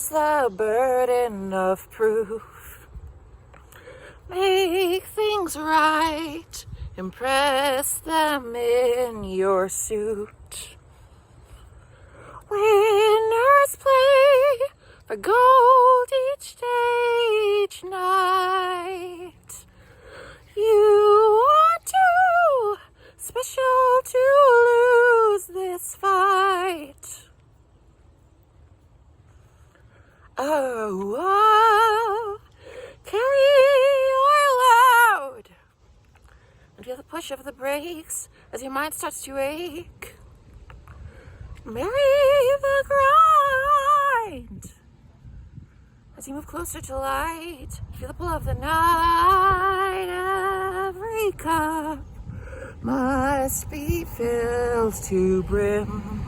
bears the burden of proof. Make things right, impress them in your suit. Winners play for gold each day, each night. You are too special to lose this fight. Oh, carry your load and feel the push of the brakes as your mind starts to ache. Marry the grind as you move closer to light. Feel the pull of the night. Every cup must be filled to brim.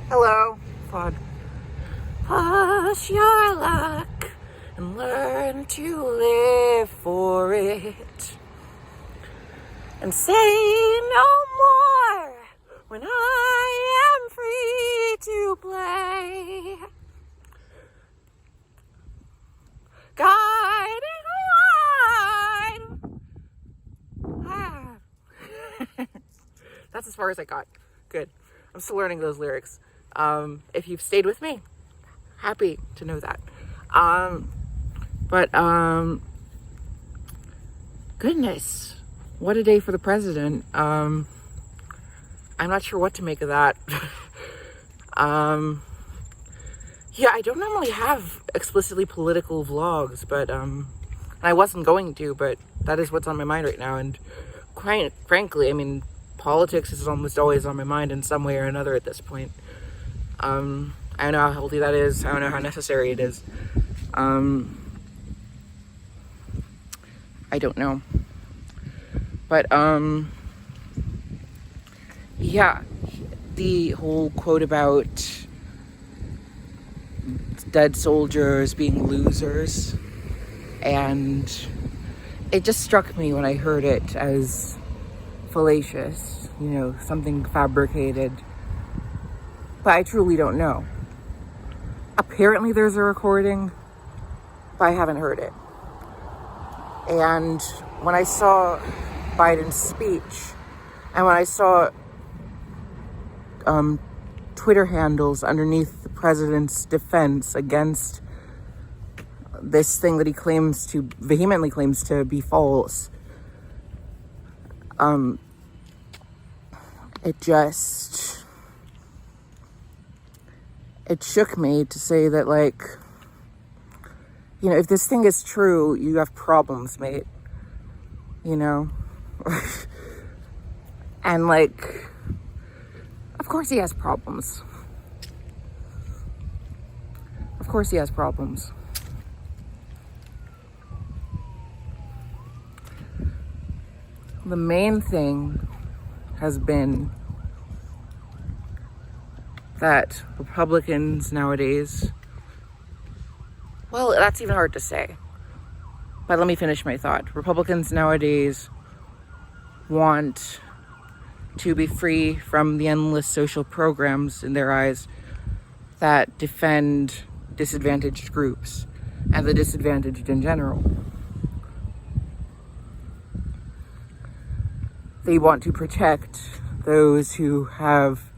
Hello, fog. Push your luck and learn to live for it. And say no more when I am free to play. Guiding light. That's as far as I got. Good. I'm still learning those lyrics. If you've stayed with me, happy to know that. Goodness, what a day for the president. I'm not sure what to make of that. Yeah, I don't normally have explicitly political vlogs, but I wasn't going to, but that is what's on my mind right now. And quite frankly, I mean, politics is almost always on my mind in some way or another at this point. I don't know how healthy that is. I don't know how necessary it is. I don't know. But, yeah, the whole quote about dead soldiers being losers, and it just struck me when I heard it as fallacious, you know, something fabricated. But I truly don't know. Apparently there's a recording, but I haven't heard it. And when I saw Biden's speech, and when I saw Twitter handles underneath the president's defense against this thing that he vehemently claims to be false, it shook me to say that, like, you know, if this thing is true, you have problems, mate. You know? And, like, of course he has problems. Of course he has problems. The main thing has been that Republicans nowadays, well, that's even hard to say, but let me finish my thought. Republicans nowadays want to be free from the endless social programs, in their eyes, that defend disadvantaged groups and the disadvantaged in general. They want to protect those who have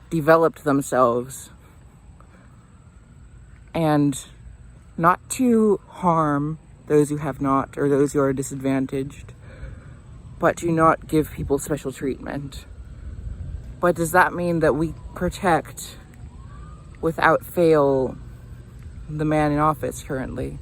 developed themselves, and not to harm those who have not, or those who are disadvantaged, but to not give people special treatment. But does that mean that we protect, without fail, the man in office currently?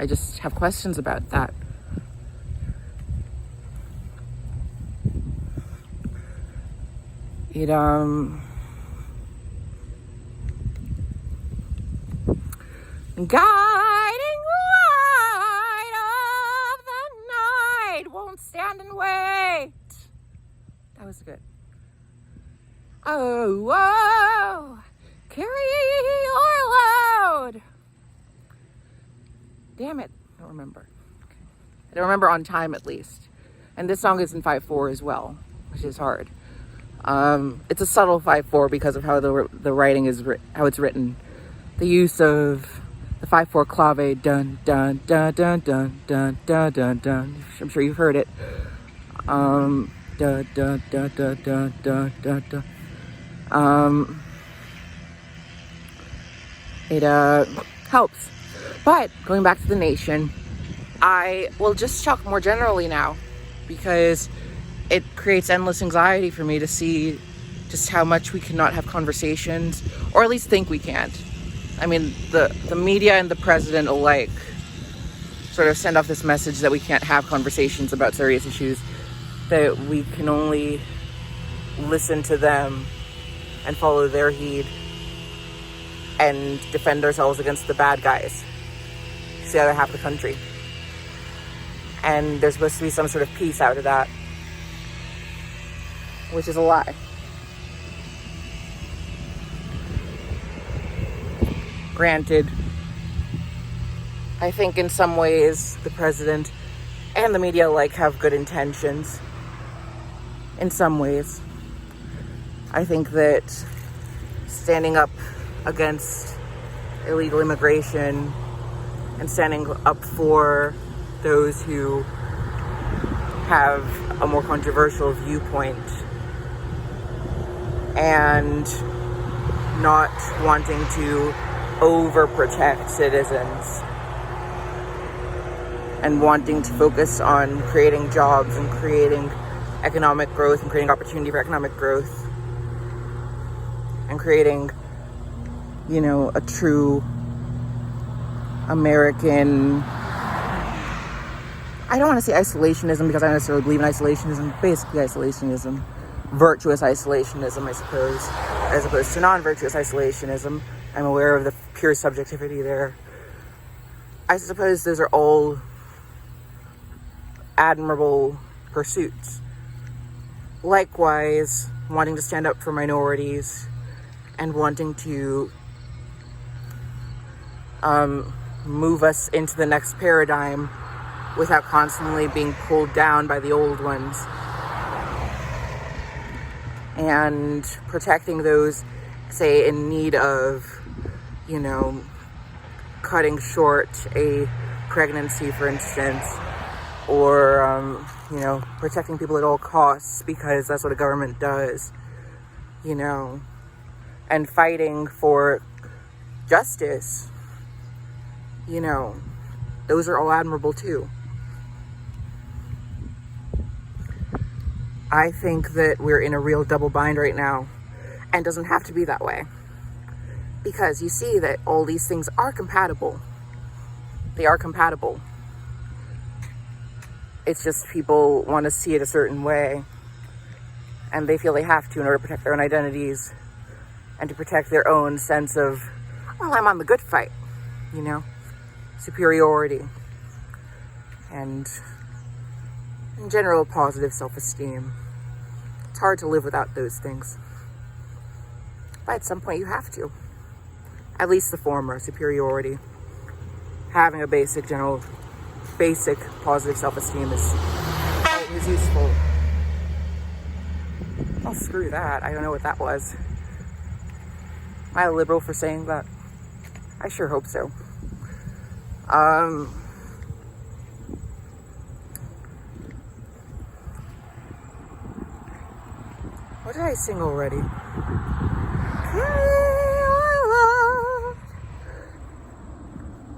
I just have questions about that. Guiding light of the night won't stand and wait. That was good. Oh, whoa, carry your load. Damn it, I don't remember. I don't remember on time, at least. And this song is in 5/4 as well, which is hard. It's a subtle 5/4 because of how the writing is how it's written. The use of the 5/4 clave, dun dun dun dun dun dun dun dun dun. I'm sure you've heard it. Dun dun dun dun dun dun dun dun. It helps. But going back to the nation, I will just talk more generally now, because it creates endless anxiety for me to see just how much we cannot have conversations, or at least think we can't. I mean, the media and the president alike sort of send off this message that we can't have conversations about serious issues, that we can only listen to them and follow their heed and defend ourselves against the bad guys. It's the other half of the country. And there's supposed to be some sort of peace out of that, which is a lie. Granted, I think in some ways the president and the media alike have good intentions. In some ways. I think that standing up against illegal immigration and standing up for those who have a more controversial viewpoint and not wanting to overprotect citizens and wanting to focus on creating jobs and creating economic growth and creating opportunity for economic growth and creating, you know, a true American, I don't want to say isolationism because I don't necessarily believe in isolationism, basically isolationism, virtuous isolationism, I suppose, as opposed to non-virtuous isolationism. I'm aware of the pure subjectivity there. I suppose those are all admirable pursuits. Likewise, wanting to stand up for minorities and wanting to move us into the next paradigm without constantly being pulled down by the old ones. And protecting those, say, in need of, you know, cutting short a pregnancy, for instance, or, you know, protecting people at all costs because that's what a government does, you know, and fighting for justice, you know, those are all admirable too. I think that we're in a real double bind right now, and doesn't have to be that way, because you see that all these things are compatible. They are compatible. It's just people want to see it a certain way, and they feel they have to in order to protect their own identities and to protect their own sense of, well, I'm on the good fight, you know, superiority, and in general, positive self-esteem. It's hard to live without those things. But at some point you have to. At least the former, superiority. Having a basic positive self-esteem is useful. Oh, screw that. I don't know what that was. Am I a liberal for saying that? I sure hope so. What did I sing already?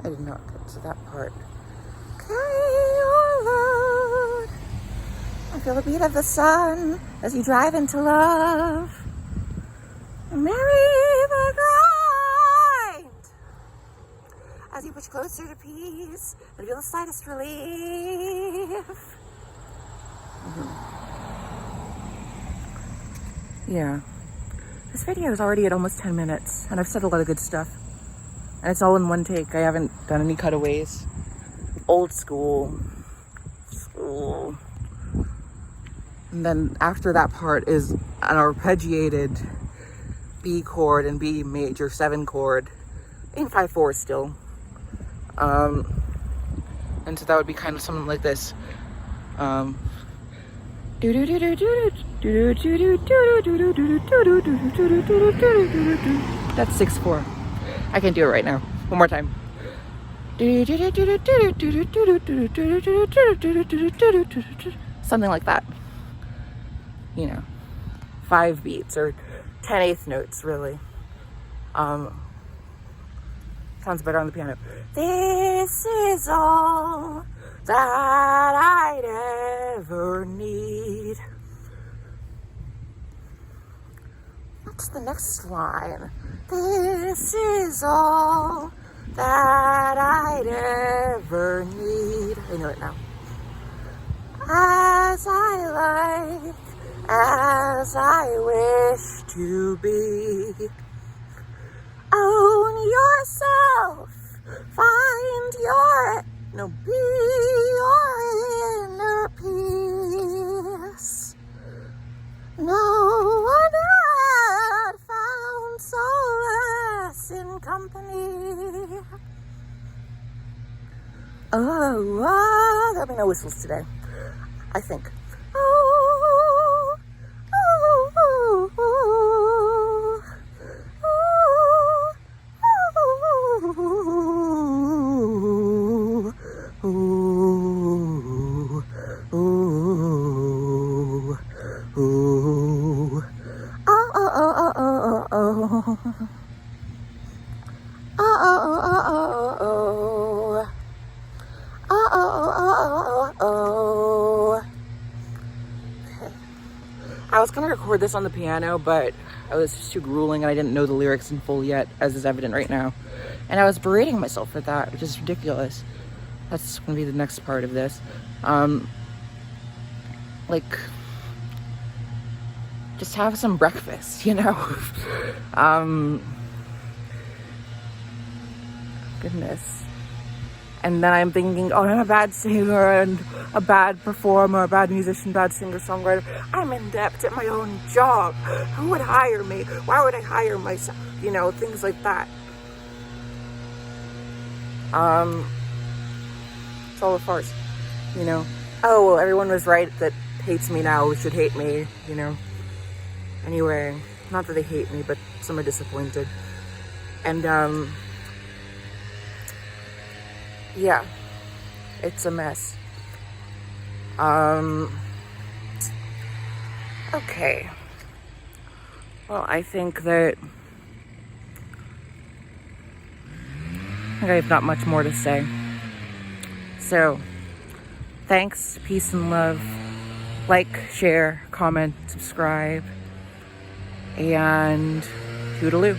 I did not get to that part. Carry your load. I feel the beat of the sun as you drive into love. Marry the grind as you push closer to peace and feel the slightest relief. Yeah. This video is already at almost 10 minutes, and I've said a lot of good stuff. And it's all in one take. I haven't done any cutaways. Old school. And then after that part is an arpeggiated B chord and B major 7 chord in 5/4 still. And so that would be kind of something like this. Do do do do do do. That's 6/4. I can do it right now. One more time. Something like that. You know, 5 beats or 10/8 notes, really. Sounds better on the piano. This is all that I'd ever need. What's the next line? This is all that I'd ever need. I know it now. As I like, as I wish to be. Own yourself, find your, no, be your inner peace. No one had found solace in company. There'll be no whistles today, I think. Oh, oh, oh, oh. I was gonna record this on the piano, but I was just too grueling and I didn't know the lyrics in full yet, as is evident right now. And I was berating myself for that, which is ridiculous. That's gonna be the next part of this. Like, just have some breakfast, you know? Goodness. And then I'm thinking, oh, I'm a bad singer and a bad performer, a bad musician, bad singer-songwriter. I'm in debt at my own job. Who would hire me? Why would I hire myself? You know, things like that. It's all a farce, you know? Oh, well, everyone was right that hates me now should hate me, you know? Anyway, not that they hate me, but some are disappointed. And, yeah, it's a mess. Okay. Well, I think that I have not much more to say. So, thanks, peace and love. Like, share, comment, subscribe, and toodaloo.